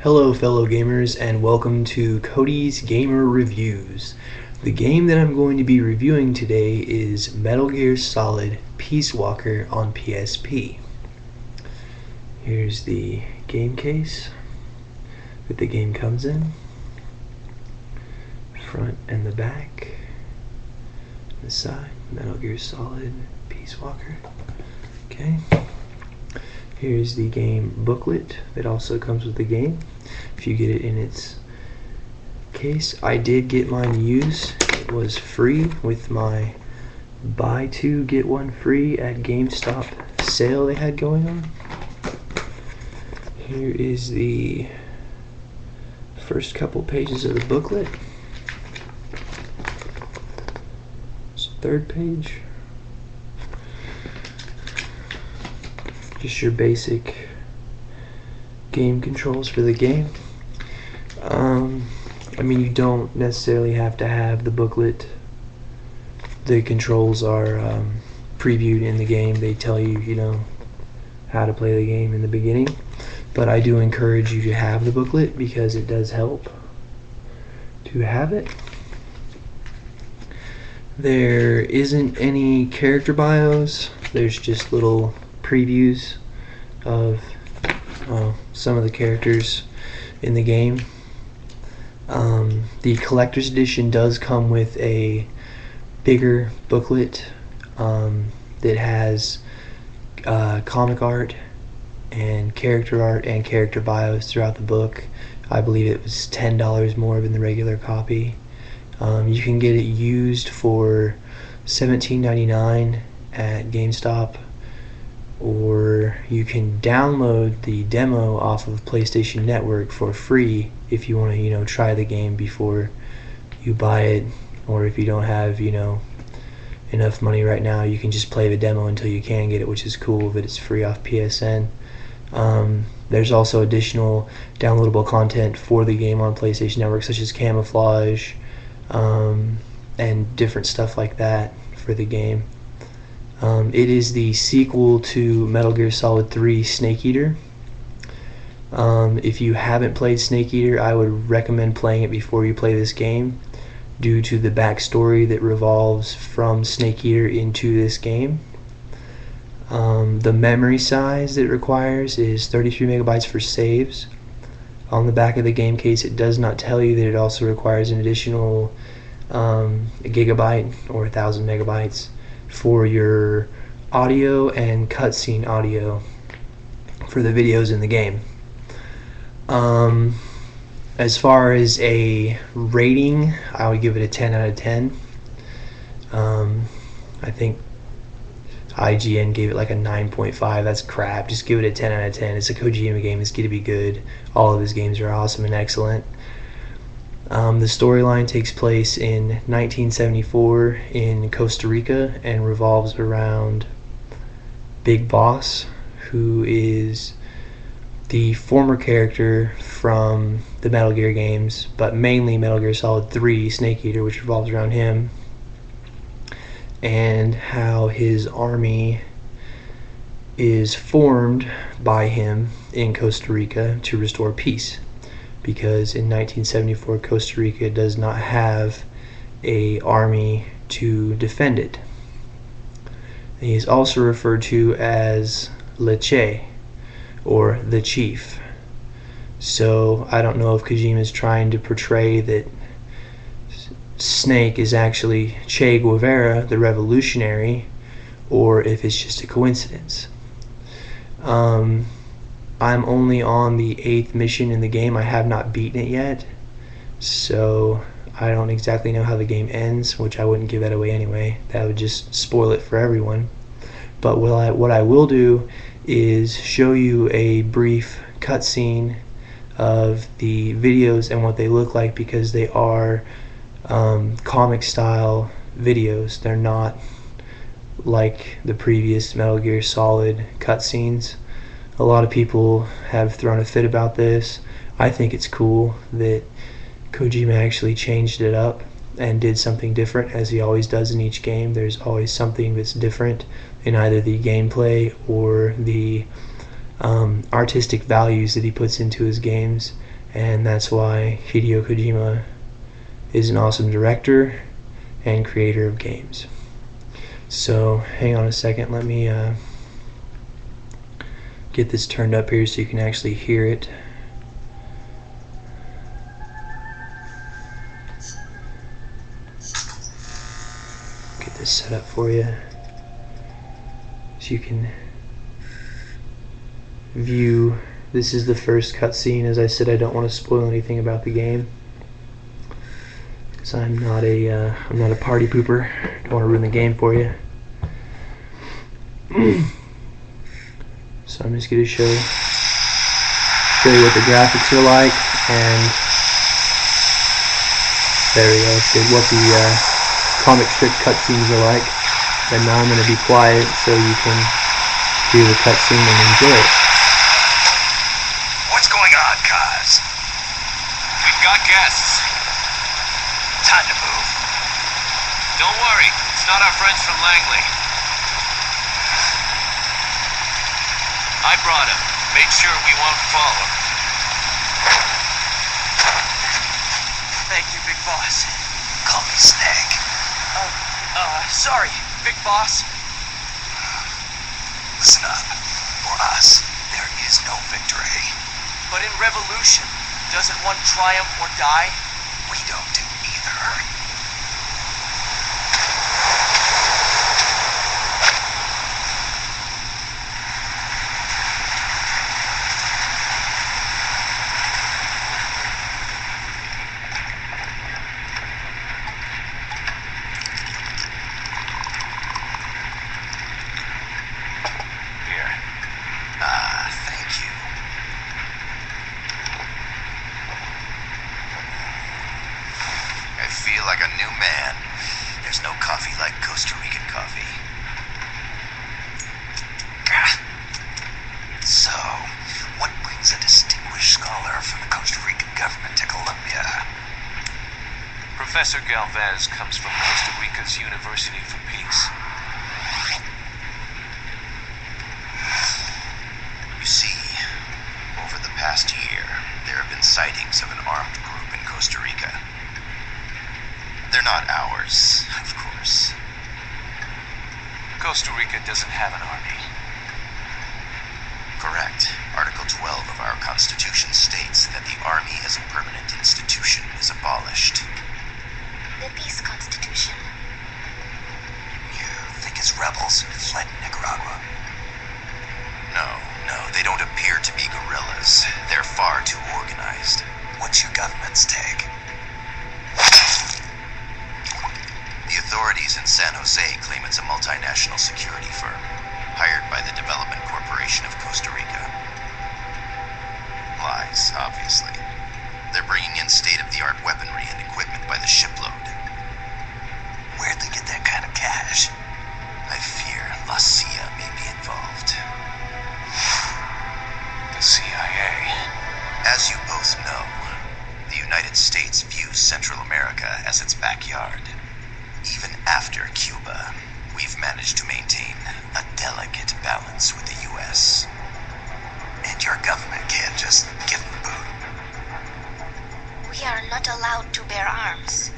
Hello fellow gamers and welcome to Cody's Gamer Reviews. The game that I'm going to be reviewing today is Metal Gear Solid Peace Walker on PSP. Here's the game case that the game comes in. Front and the back. The side, Metal Gear Solid Peace Walker. Okay. Here's the game booklet that also comes with the game, if you get it in its case. I did get mine used. It was free with my buy two get one free at GameStop sale they had going on. Here is the first couple pages of the booklet. It's the third page. Just your basic game controls for the game. I mean, you don't necessarily have to have the booklet. The controls are previewed in the game. They tell you, how to play the game in the beginning. But I do encourage you to have the booklet because it does help to have it. There isn't any character bios. There's just little previews of some of the characters in the game. The collector's edition does come with a bigger booklet that has comic art and character bios throughout the book. I believe it was $10 more than the regular copy. You can get it used for $17.99 at GameStop, or you can download the demo off of PlayStation Network for free if you want to, try the game before you buy it, or if you don't have, enough money right now, you can just play the demo until you can get it, which is cool, but it's free off PSN. There's also additional downloadable content for the game on PlayStation Network, such as camouflage and different stuff like that for the game. It is the sequel to Metal Gear Solid 3 Snake Eater. If you haven't played Snake Eater, I would recommend playing it before you play this game, due to the backstory that revolves from Snake Eater into this game. The memory size that it requires is 33 megabytes for saves. On the back of the game case, it does not tell you that it also requires an additional a gigabyte or 1,000 megabytes for your audio and cutscene audio for the videos in the game. As far as a rating, I would give it a 10 out of 10. I think IGN gave it like a 9.5. That's crap. Just give it a 10 out of 10. It's a Kojima game. It's going to be good. All of his games are awesome and excellent. The storyline takes place in 1974 in Costa Rica and revolves around Big Boss, who is the former character from the Metal Gear games, but mainly Metal Gear Solid 3 Snake Eater, which revolves around him, and how his army is formed by him in Costa Rica to restore peace, because in 1974 Costa Rica does not have a army to defend it. He is also referred to as Leche, or the Chief. So I don't know if Kojima is trying to portray that Snake is actually Che Guevara, the revolutionary, or if it's just a coincidence. I'm only on the 8th mission in the game. I have not beaten it yet, so I don't exactly know how the game ends, which I wouldn't give that away anyway. That would just spoil it for everyone. But what I will do is show you a brief cutscene of the videos and what they look like, because they are comic style videos. They're not like the previous Metal Gear Solid cutscenes. A lot of people have thrown a fit about this. I think it's cool that Kojima actually changed it up and did something different, as he always does in each game. There's always something that's different in either the gameplay or the artistic values that he puts into his games, and that's why Hideo Kojima is an awesome director and creator of games. So hang on a second, let me get this turned up here so you can actually hear it. Get this set up for you so you can view. This is the first cutscene. As I said, I don't want to spoil anything about the game because I'm not a party pooper. Don't want to ruin the game for you. So I'm just going to show you what the graphics are like, and there we go. What the comic strip cutscenes are like. And now I'm going to be quiet so you can hear the cutscene and enjoy it. What's going on, Kaz? We've got guests. Time to move. Don't worry, it's not our friends from Langley. I brought him. Made sure we won't fall him. Thank you, Big Boss. Call me Snake. Sorry, Big Boss. Listen up. For us, there is no victory. But in revolution, doesn't one triumph or die? We don't do either. Thank you. I feel like a new man. There's no coffee like Costa Rican coffee. So, what brings a distinguished scholar from the Costa Rican government to Colombia? Professor Galvez comes from Costa Rica's University for Peace. You see, over the past year, there have been sightings of an armed group in Costa Rica. They're not ours, of course. Costa Rica doesn't have an army. Correct. Article 12 of our Constitution states that the Army as a permanent institution is abolished. The Peace Constitution. You think it's rebels who fled Nicaragua? No, they don't appear to be guerrillas. They're far too organized. What's your government's take? The authorities in San Jose claim it's a multinational security firm, hired by the Development Corporation of Costa Rica. Lies, obviously. They're bringing in state-of-the-art weaponry and equipment by the shipload. Where'd they get that kind of cash? I fear La CIA may be involved. The CIA. As you both know, the United States views Central America as its backyard. Even after Cuba, we've managed to maintain a delicate balance with the U.S. And your government can't just give them the boot. We are not allowed to bear arms.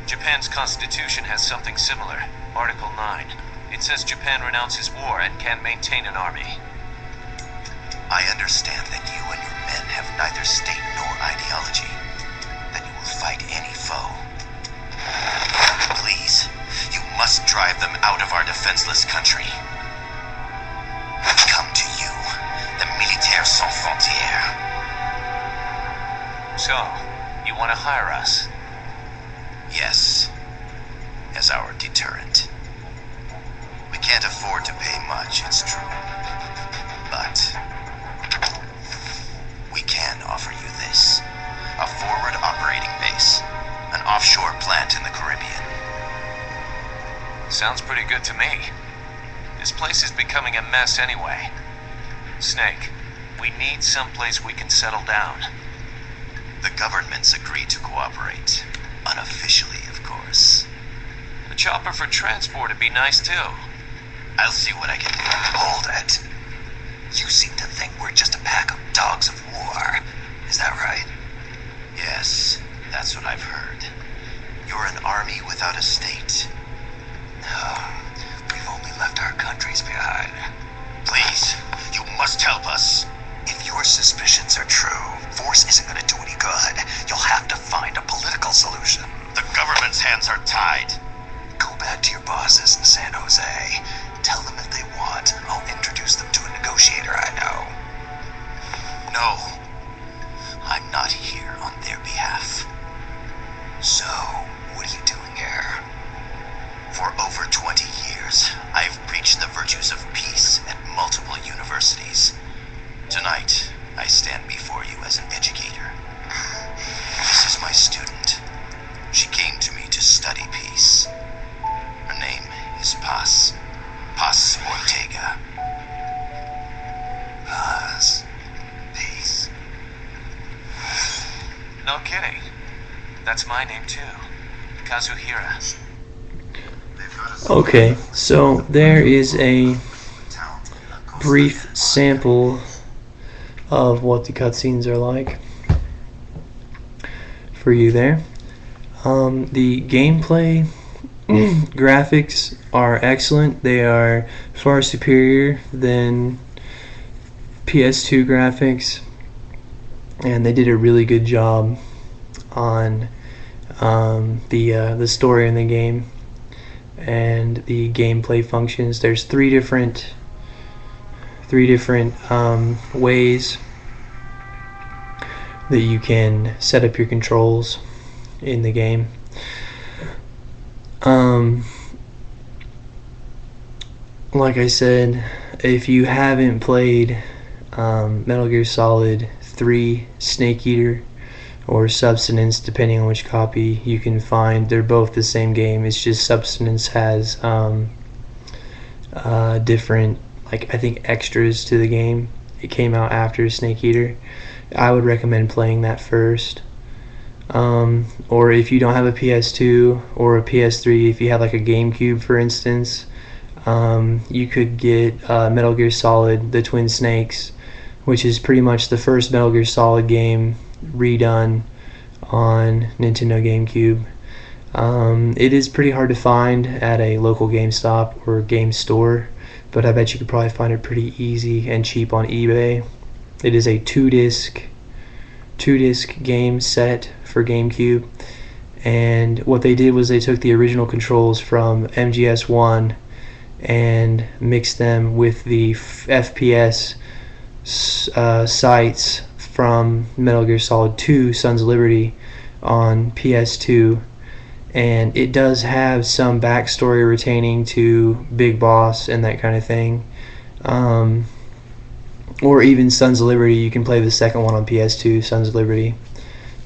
Japan's constitution has something similar. Article 9. It says Japan renounces war and can maintain an army. I understand that you and your men have neither state nor ideology. That you will fight any foe. Please, you must drive them out of our defenseless country. We come to you, the Militaires Sans Frontières. So, you want to hire us? Yes, as our deterrent. We can't afford to pay much, it's true. But we can offer you this. A forward operating base. An offshore plant in the Caribbean. Sounds pretty good to me. This place is becoming a mess anyway. Snake, we need someplace we can settle down. The governments agreed to cooperate. Unofficially, of course. A chopper for transport would be nice too. I'll see what I can do. Hold it. You seem to think we're just a pack of dogs of war. Is that right? Yes, that's what I've heard. You're an army without a state. We've only left our countries behind. Please, you must help us. If your suspicions are true, force isn't going to do any good. You'll have to find a political solution. The government's hands are tied. Go back to your bosses in San Jose. Tell them if they want, I'll introduce them to a negotiator I know. No, I'm not here on their behalf. So, what are you doing here? For over 20 years, I've preached the virtues of peace at multiple universities. Tonight, I stand before you as an educator. This is my student. She came to me to study peace. Her name is Paz. Paz Ortega. Paz. Peace. No kidding. That's my name too. Kazuhira. Okay, so there is a brief sample of what the cutscenes are like for you there. The gameplay graphics are excellent. They are far superior than PS2 graphics, and they did a really good job on the story in the game and the gameplay functions. There's three different ways that you can set up your controls in the game. Like I said, if you haven't played Metal Gear Solid 3 Snake Eater or Substance, depending on which copy you can find, they're both the same game. It's just Substance has different, like, I think, extras to the game. It came out after Snake Eater. I would recommend playing that first. Or if you don't have a PS2 or a PS3, if you have like a GameCube, for instance, you could get Metal Gear Solid The Twin Snakes, which is pretty much the first Metal Gear Solid game redone on Nintendo GameCube. It is pretty hard to find at a local GameStop or game store, but I bet you could probably find it pretty easy and cheap on eBay. It is a two-disc game set for GameCube, and what they did was they took the original controls from MGS1 and mixed them with the FPS sights from Metal Gear Solid 2 Sons of Liberty on PS2, and it does have some backstory retaining to Big Boss and that kind of thing. Or even Sons of Liberty. You can play the second one on PS2, Sons of Liberty.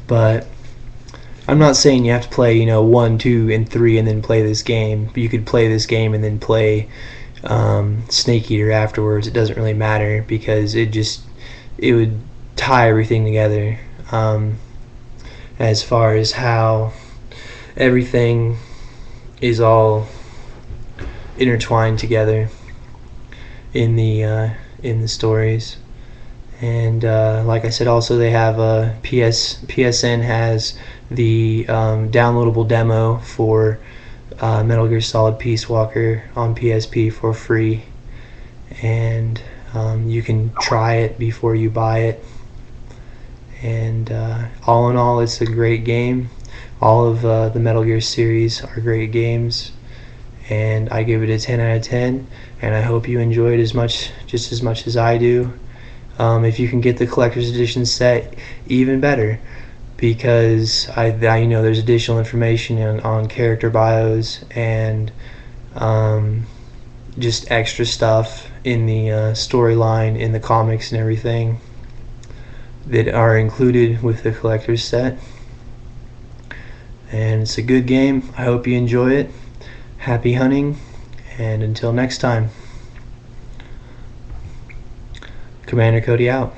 But I'm not saying you have to play, 1, 2, and 3 and then play this game. You could play this game and then play Snake Eater afterwards. It doesn't really matter, because it would tie everything together as far as how everything is all intertwined together in the stories. And like I said, also they have PSN has the downloadable demo for Metal Gear Solid Peace Walker on PSP for free, and you can try it before you buy it. And all in all, it's a great game. All of the Metal Gear series are great games, and I give it a 10 out of 10, and I hope you enjoy it just as much as I do. If you can get the collector's edition set, even better, because I know there's additional information on character bios and just extra stuff in the storyline, in the comics and everything that are included with the collector's set. And it's a good game. I hope you enjoy it. Happy hunting, and until next time, Commander Cody out.